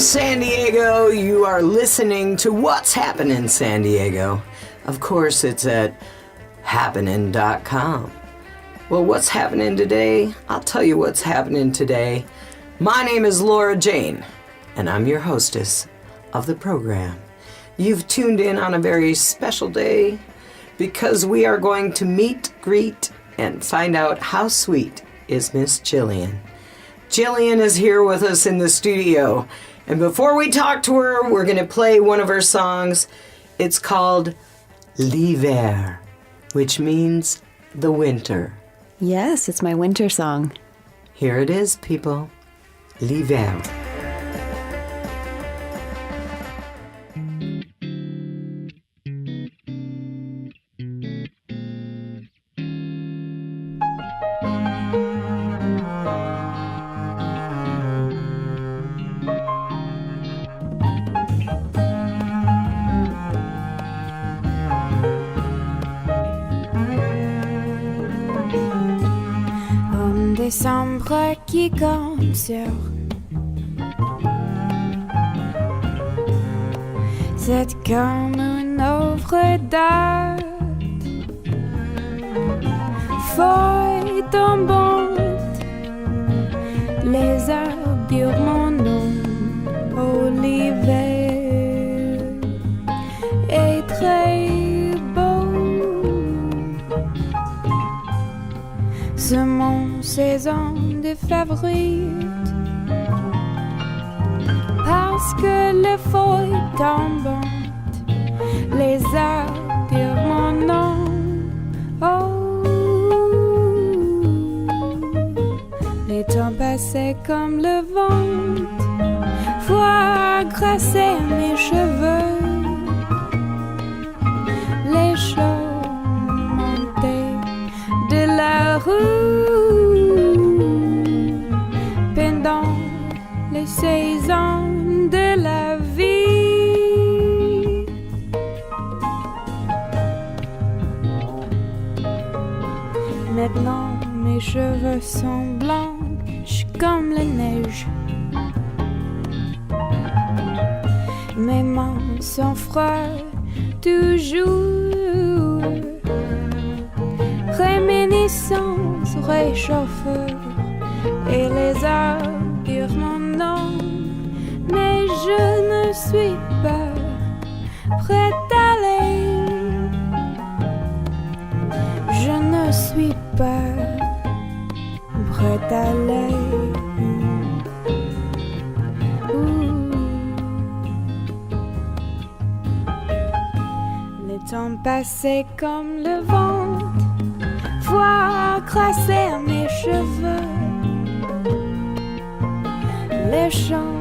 San Diego. You are listening to What's Happening San Diego. Of course, it's at happening.com. Well, what's happening today? I'll tell you what's happening today. My name is Laura Jane, and I'm your hostess of the program. You've tuned in on a very special day because we are going to meet, greet, and find out how sweet is Miss Jillian. Jillian is here with us in the studio. And before we talk to her, we're going to play one of her songs. It's called L'hiver, which means the winter. Yes, it's my winter song. Here it is, people. L'hiver. Décembre qui compte sur c'est comme une œuvre d'art feuilles tombantes les arbres mon nom oh l'hiver est très c'est mon saison de favorite parce que les feuilles tombantes les arbres mon nom oh les temps passés comme le vent voir grasser mes cheveux les cheveux montés de la rue pendant les saisons de la vie. Maintenant mes cheveux sont blancs comme la neige. Mes mains sont froides toujours. Réminiscence réchauffe et les arbres mon nom, mais je ne suis pas prête d'aller. Je ne suis pas prête d'aller. Les temps passés comme le vent voir crasser mes cheveux les champs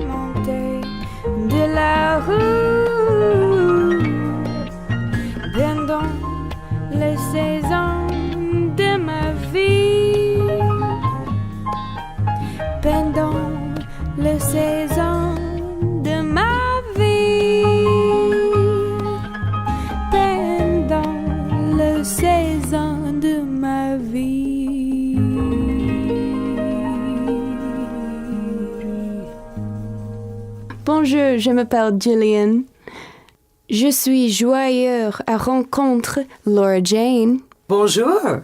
montés de la rue pendant les saisons de ma vie pendant les saisons de ma vie pendant les saisons de ma vie. Bonjour, je m'appelle Jillian. Je suis joyeux à rencontrer Laura Jane. Bonjour.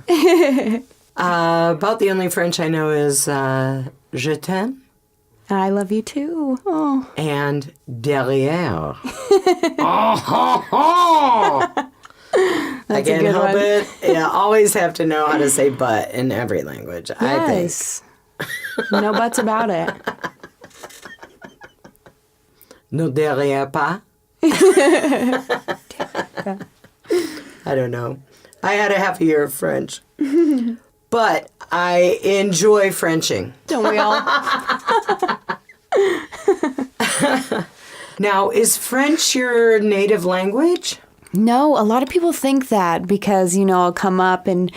About the only French I know is je t'aime. I love you too. Oh. And derrière. Oh. I can't help it. Yeah, always have to know how to say but in every language, yes. I think. No buts about it. No derrière pas? I don't know. I had a half a year of French. But I enjoy Frenching. Don't we all? Now, is French your native language? No, a lot of people think that because, I'll come up and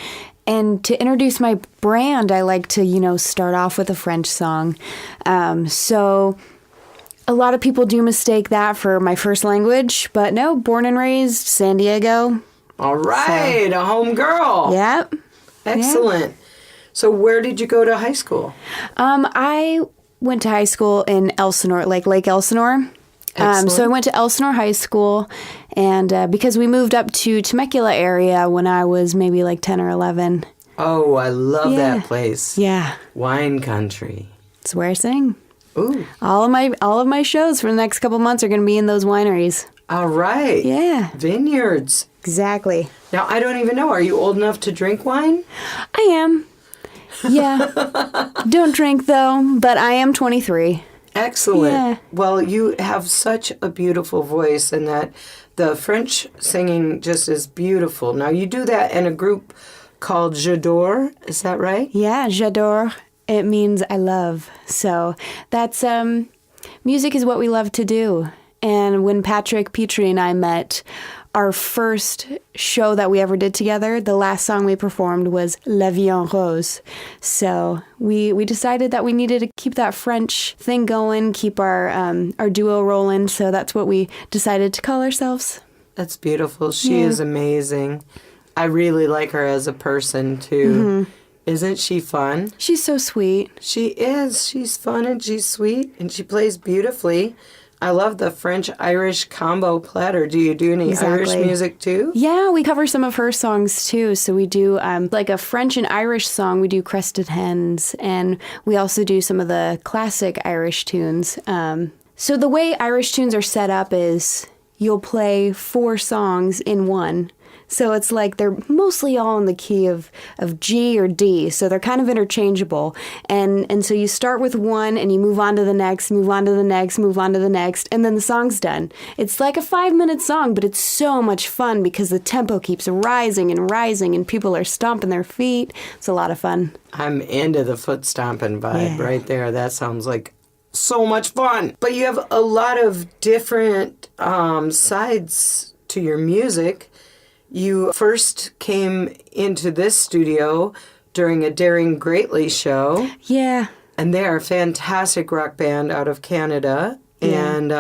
to introduce my brand, I like to, start off with a French song. So a lot of people do mistake that for my first language, but no, born and raised San Diego. All right, a home girl. Yep. Excellent. Yeah. So where did you go to high school? I went to high school in Elsinore, like Lake Elsinore. So I went to Elsinore High School, and because we moved up to Temecula area when I was maybe like 10 or 11. Oh, I love that place. Yeah. Wine country. That's where I sing. Ooh. All of my shows for the next couple months are going to be in those wineries. All right. Yeah. Vineyards. Exactly. Now, I don't even know. Are you old enough to drink wine? I am. Yeah. Don't drink, though, but I am 23. Excellent. Yeah. Well, you have such a beautiful voice, and that the French singing just is beautiful. Now, you do that in a group called J'adore. Is that right? Yeah, j'adore. It means I love. So that's, music is what we love to do. And when Patrick Petrie and I met, our first show that we ever did together, the last song we performed was La Vie en Rose. So we decided that we needed to keep that French thing going, keep our duo rolling. So that's what we decided to call ourselves. That's beautiful. She is amazing. I really like her as a person, too. Mm-hmm. Isn't she fun? She's so sweet. She is. She's fun and she's sweet and she plays beautifully. I love the French-Irish combo platter. Do you do any Irish music too? Yeah, we cover some of her songs too. So we do like a French and Irish song. We do Crested Hens, and we also do some of the classic Irish tunes. So the way Irish tunes are set up is you'll play 4 songs in one. So it's like they're mostly all in the key of G or D. So they're kind of interchangeable. And so you start with one and you move on to the next, move on to the next, move on to the next, and then the song's done. It's like a 5-minute song, but it's so much fun because the tempo keeps rising and people are stomping their feet. It's a lot of fun. I'm into the foot stomping vibe right there. That sounds like so much fun. But you have a lot of different sides to your music. You first came into this studio during a Daring Greatly show. Yeah. And they are a fantastic rock band out of Canada. Yeah. And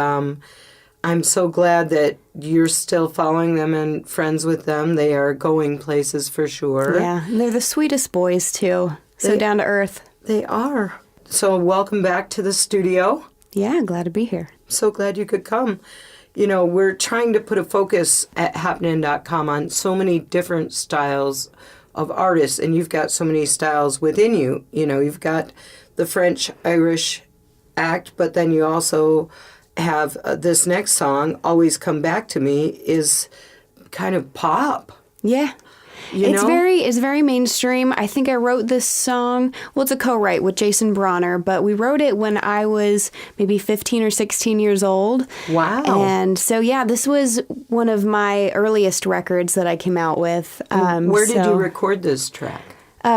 I'm so glad that you're still following them and friends with them. They are going places for sure. Yeah, and they're the sweetest boys, too. So down to earth. They are. So welcome back to the studio. Yeah, glad to be here. So glad you could come. You know, we're trying to put a focus at Hapnyn.com on so many different styles of artists, and you've got so many styles within you. You know, you've got the French-Irish act, but then you also have this next song, Always Come Back to Me, is kind of pop. Yeah. It's very mainstream. I think I wrote this song, well, it's a co-write with Jason Bronner, but we wrote it when I was maybe 15 or 16 years old. Wow. And so, yeah, this was one of my earliest records that I came out with. Where did you record this track?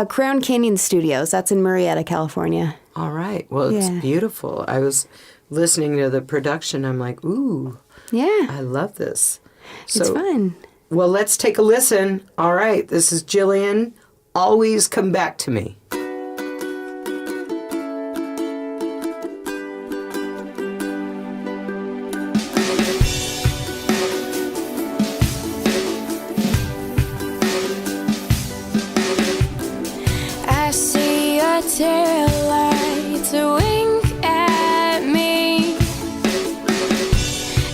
Crown Canyon Studios. That's in Murrieta, California. All right. Well, it's beautiful. I was listening to the production. I'm like, ooh. Yeah. I love this. It's fun. Well, let's take a listen. All right, this is Jillian, Always Come Back to Me. I see your tail lights wink at me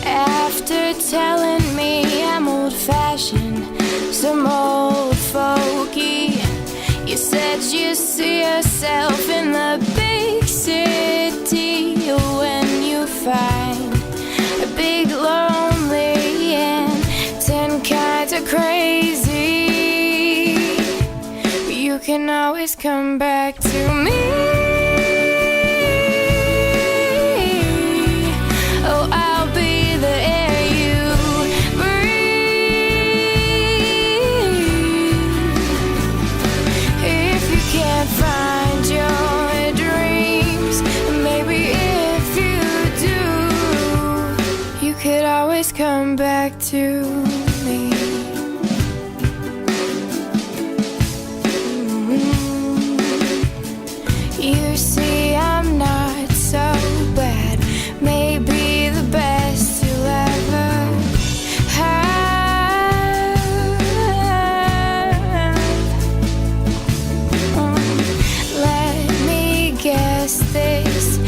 after telling me I'm old-fashioned, some old folky. You said you see yourself in the big city when you find a big lonely and 10 kinds of crazy. You can always come back to me. Come back to me. You see, I'm not so bad. Maybe the best you'll ever have. Let me guess, this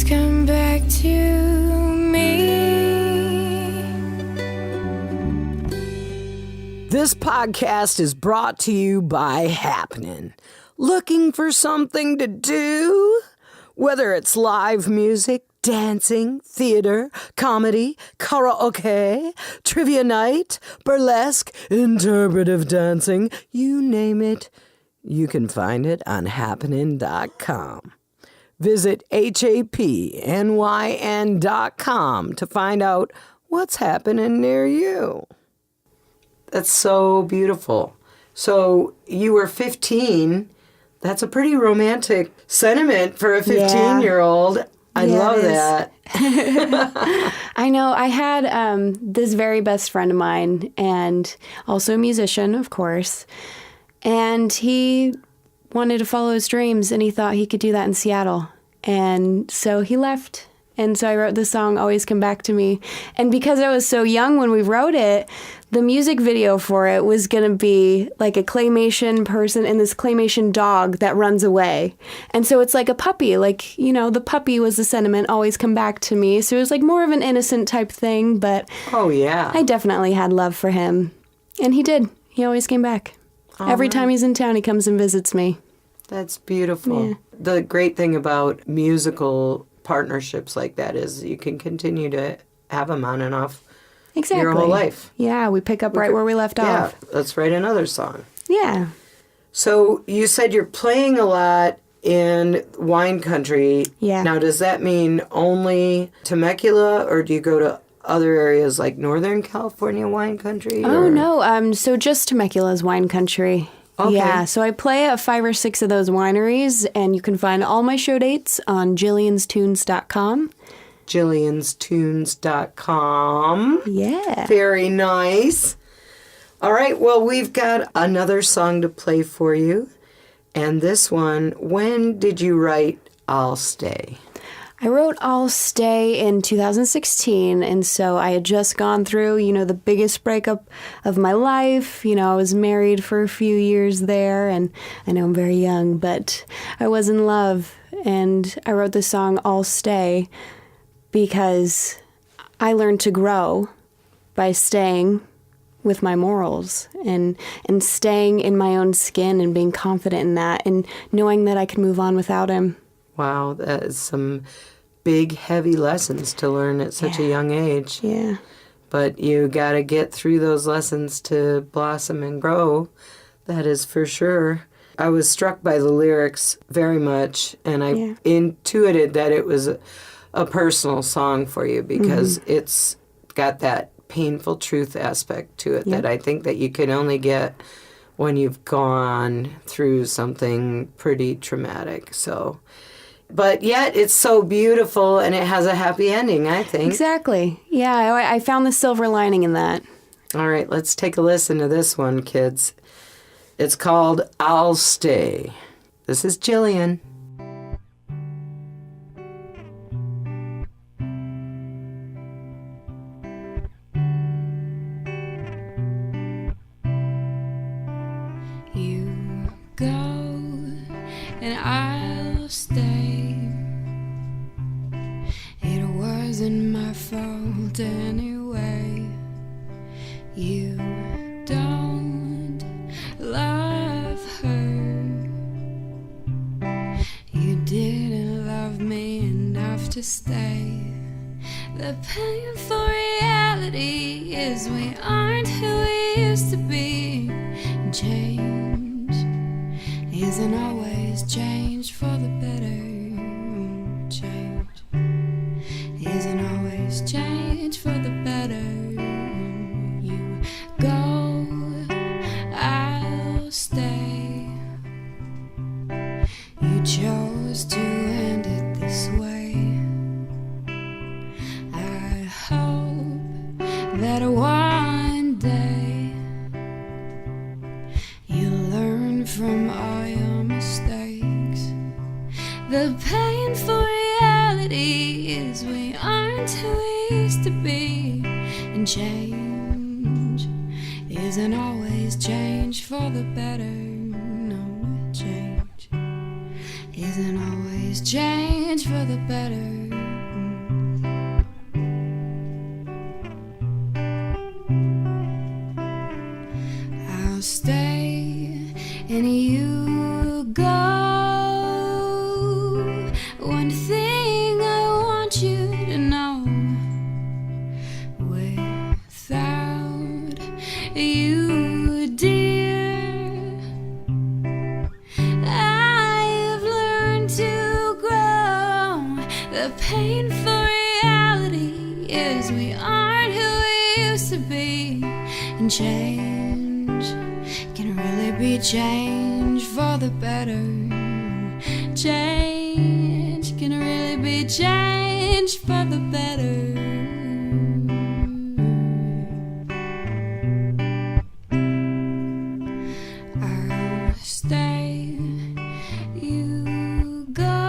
always come back to me. This podcast is brought to you by Hapnyn. Looking for something to do? Whether it's live music, dancing, theater, comedy, karaoke, trivia night, burlesque, interpretive dancing, you name it, you can find it on hapnyn.com. Visit hapnyn.com to find out what's happening near you. That's so beautiful. So you were 15. That's a pretty romantic sentiment for a 15-year-old. I love that. I know. I had this very best friend of mine, and also a musician, of course. And he wanted to follow his dreams, and he thought he could do that in Seattle. And so he left. And so I wrote this song, Always Come Back to Me. And because I was so young when we wrote it, the music video for it was going to be like a claymation person and this claymation dog that runs away. And so it's like a puppy, like, you know, the puppy was the sentiment, always come back to me. So it was like more of an innocent type thing, but oh yeah, I definitely had love for him. And he did. He always came back. Every time he's in town, he comes and visits me. That's beautiful. Yeah. The great thing about musical partnerships like that is you can continue to have them on and off your whole life. Yeah, we pick up right where we left off. Yeah, let's write another song. Yeah. So you said you're playing a lot in wine country. Yeah. Now, does that mean only Temecula, or do you go to other areas like Northern California wine country? Oh, no. So just Temecula's wine country. Okay. Yeah, so I play at 5 or 6 of those wineries, and you can find all my show dates on jillianstunes.com. jillianstunes.com. Yeah. Very nice. All right, well, we've got another song to play for you. And this one, when did you write I'll Stay? I wrote I'll Stay in 2016, and so I had just gone through, you know, the biggest breakup of my life. You know, I was married for a few years there, and I know I'm very young, but I was in love, and I wrote the song I'll Stay because I learned to grow by staying with my morals and staying in my own skin and being confident in that and knowing that I could move on without him. Wow, that is some big, heavy lessons to learn at such a young age. Yeah. But you got to get through those lessons to blossom and grow. That is for sure. I was struck by the lyrics very much, and I intuited that it was a personal song for you because it's got that painful truth aspect to it that I think that you can only get when you've gone through something pretty traumatic. So, but yet it's so beautiful and it has a happy ending, I think. Exactly. Yeah, I found the silver lining in that. All right, let's take a listen to this one, kids. It's called I'll Stay. This is Jillian. You go and I'll stay. It wasn't my fault anyway. You don't love her. You didn't love me enough to stay. The painful reality is we aren't who we used to be. Change isn't always change for the better. Change isn't always change for the better. You go, I'll stay. You chose to end it this way. I hope that one day you learn from all your mistakes. The painful reality is we aren't who we used to be. And change isn't always change for the better. No, change isn't always change for the better. The painful reality is we aren't who we used to be. And change can really be change for the better. Change can really be change for the better. I'll stay, you go.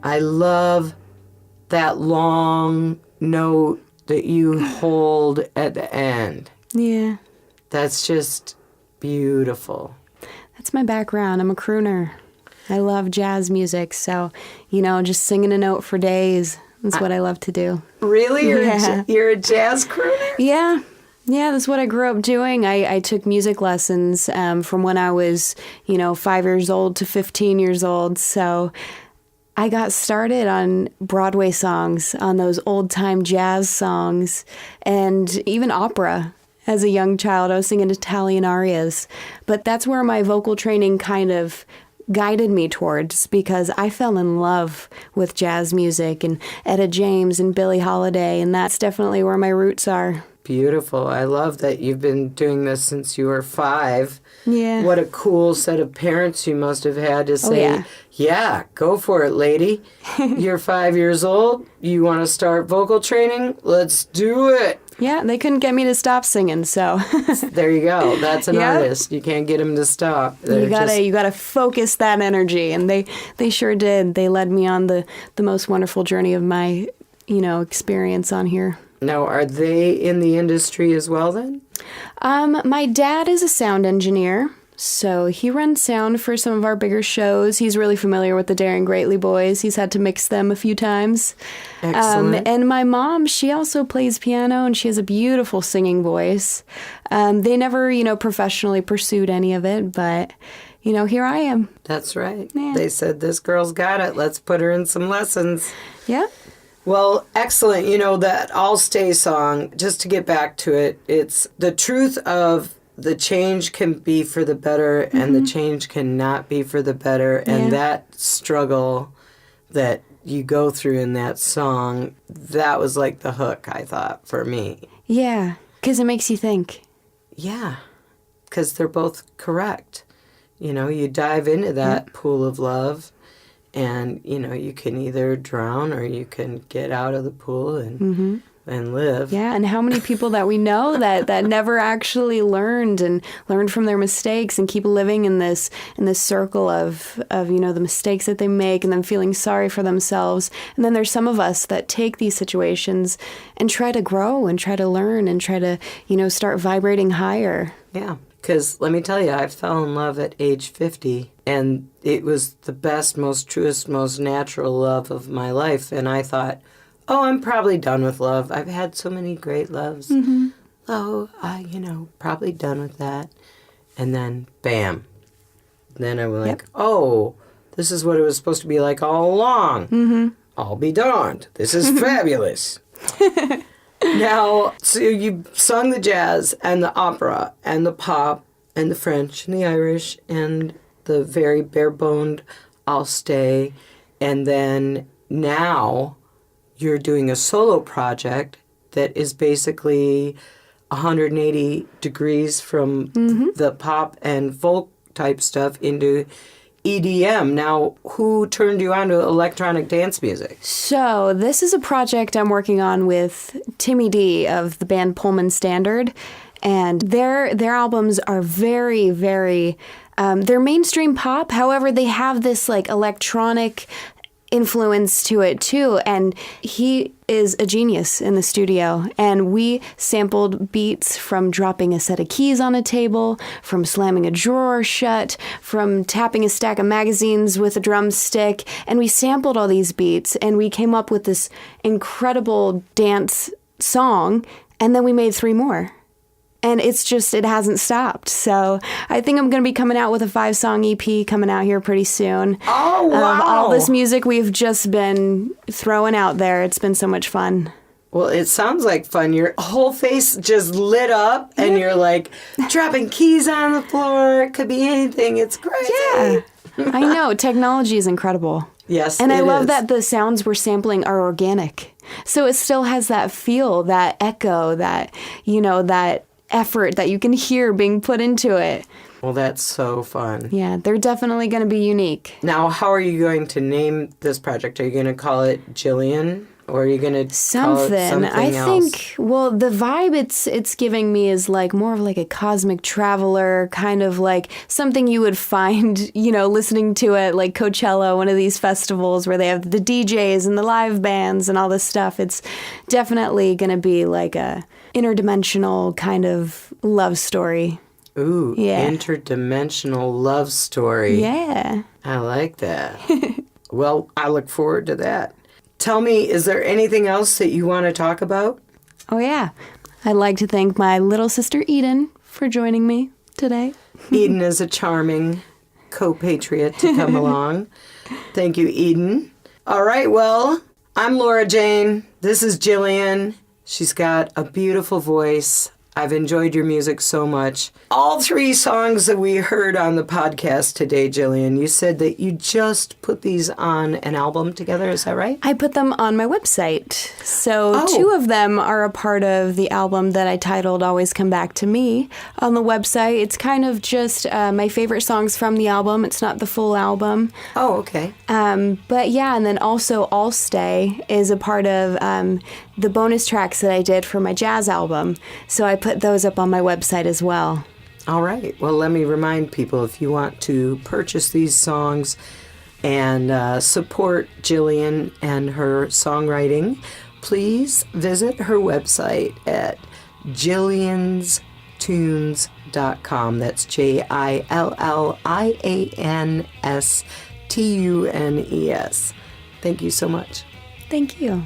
I love that long note that you hold at the end. Yeah. That's just beautiful. That's my background. I'm a crooner. I love jazz music, so, just singing a note for days is what I love to do. Really? Yeah. You're a jazz crooner? Yeah. Yeah, that's what I grew up doing. I took music lessons from when I was, 5 years old to 15 years old, so I got started on Broadway songs, on those old-time jazz songs, and even opera. As a young child, I was singing Italian arias. But that's where my vocal training kind of guided me towards, because I fell in love with jazz music and Etta James and Billie Holiday, and that's definitely where my roots are. Beautiful. I love that you've been doing this since you were 5. Yeah. What a cool set of parents you must have had to say, yeah, go for it, lady. You're 5 years old. You want to start vocal training? Let's do it. Yeah, they couldn't get me to stop singing, so There you go. That's an Yep. artist. You can't get them to stop. you gotta focus that energy, and they sure did. They led me on the most wonderful journey of my experience on here. Now, are they in the industry as well then? My dad is a sound engineer, so he runs sound for some of our bigger shows. He's really familiar with the Daring Greatly boys. He's had to mix them a few times. Excellent. And my mom, she also plays piano, and she has a beautiful singing voice. They never, professionally pursued any of it, but, here I am. That's right. Yeah. They said, this girl's got it. Let's put her in some lessons. Yeah. Well, excellent. That I'll Stay song, just to get back to it, it's the truth of the change can be for the better and the change cannot be for the better. And that struggle that you go through in that song, that was like the hook, I thought, for me. Yeah, because it makes you think. Yeah, because they're both correct. You dive into that pool of love. And, you can either drown or you can get out of the pool and live. Yeah, and how many people that we know that never actually learned from their mistakes and keep living in this circle of the mistakes that they make and then feeling sorry for themselves. And then there's some of us that take these situations and try to grow and try to learn and try to, start vibrating higher. Yeah. Because let me tell you, I fell in love at age 50, and it was the best, most truest, most natural love of my life. And I thought, oh, I'm probably done with love. I've had so many great loves. Oh, probably done with that. And then, bam. Then I was like, oh, this is what it was supposed to be like all along. I'll be darned. This is fabulous. Now, so you sung the jazz and the opera and the pop and the French and the Irish and the very bare-boned I'll Stay. And then now you're doing a solo project that is basically 180 degrees from the pop and folk type stuff into EDM. Now, who turned you on to electronic dance music? So this is a project I'm working on with Timmy D of the band Pullman Standard, and their albums are very, very they're mainstream pop. However, they have this like electronic influence to it too. And he is a genius in the studio. And we sampled beats from dropping a set of keys on a table, from slamming a drawer shut, from tapping a stack of magazines with a drumstick. And we sampled all these beats and we came up with this incredible dance song. And then we made 3 more. And it hasn't stopped. So I think I'm going to be coming out with a 5-song EP coming out here pretty soon. Oh, wow. All this music we've just been throwing out there. It's been so much fun. Well, it sounds like fun. Your whole face just lit up and you're like dropping keys on the floor. It could be anything. It's crazy. Yeah. I know. Technology is incredible. Yes, and I love is. that the sounds we're sampling are organic. So it still has that feel, that echo, that, that effort that you can hear being put into it. Well, that's so fun. Yeah, they're definitely going to be unique. Now, how are you going to name this project? Are you going to call it Jillian? Or are you going to call it something I else? think, well, the vibe it's giving me is like more of like a cosmic traveler, kind of like something you would find, listening to at like Coachella, one of these festivals where they have the DJs and the live bands and all this stuff. It's definitely going to be like a interdimensional kind of love story. Ooh, yeah. Interdimensional love story. Yeah. I like that. Well, I look forward to that. Tell me, is there anything else that you want to talk about? Oh, yeah. I'd like to thank my little sister Eden for joining me today. Eden is a charming co-patriot to come along. Thank you, Eden. All right, well, I'm Laura Jane. This is Jillian. She's got a beautiful voice. I've enjoyed your music so much. All 3 songs that we heard on the podcast today, Jillian, you said that you just put these on an album together. Is that right? I put them on my website. So 2 of them are a part of the album that I titled Always Come Back to Me on the website. It's kind of just my favorite songs from the album. It's not the full album. Oh, okay. But yeah, and then also All Stay is a part of the bonus tracks that I did for my jazz album. So I put those up on my website as well. All right. Well, let me remind people, if you want to purchase these songs and support Jillian and her songwriting, please visit her website at jillianstunes.com. That's JILLIANSTUNES. Thank you so much. Thank you.